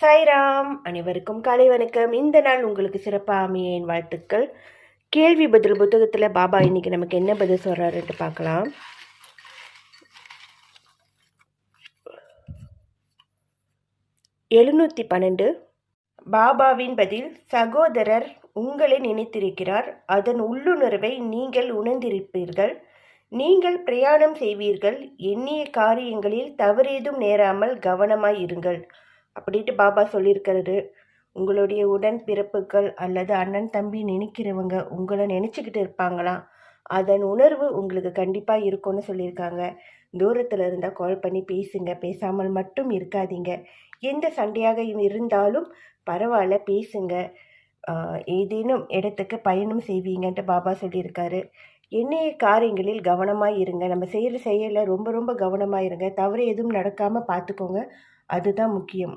சாய்ராம், அனைவருக்கும் காலை வணக்கம். இந்த நாள் உங்களுக்கு சிறப்பாக அமைய என் வாழ்த்துக்கள். கேள்வி பதில் புத்தகத்தில் பாபா இன்னைக்கு நமக்கு என்ன பதில் சொல்கிறாருன்ட்டு பார்க்கலாம். எழுநூற்றி 12 பாபாவின் பதில். சகோதரர் உங்களை நினைத்திருக்கிறார். அதன் உள்ளுணர்வை நீங்கள் உணர்ந்திருப்பீர்கள். நீங்கள் பிரயாணம் செய்வீர்கள். எண்ணிய காரியங்களில் தவறேதும் நேராமல் கவனமாய் இருங்கள் அப்படின்ட்டு பாபா சொல்லியிருக்கிறாரு. உங்களுடைய உடன் பிறப்புகள் அல்லது அண்ணன் தம்பி நினைக்கிறவங்க உங்களை நினச்சிக்கிட்டு இருப்பாங்களாம். அதன் உணர்வு உங்களுக்கு கண்டிப்பாக இருக்கும்னு சொல்லியிருக்காங்க. தூரத்தில் இருந்தால் கால் பண்ணி பேசுங்க, பேசாமல் மட்டும் இருக்காதீங்க. எந்த சண்டையாக இருந்தாலும் பரவாயில்ல, பேசுங்க. ஏதேனும் இடத்துக்கு பயணம் செய்வீங்கன்ட்டு பாபா சொல்லியிருக்காரு. எண்ணிய காரியங்களில் கவனமாக இருங்க. நம்ம செய்கிற செயலில் ரொம்ப ரொம்ப கவனமாக இருங்க. தவறு எதுவும் நடக்காமல் பார்த்துக்கோங்க. அதுதான் முக்கியம்.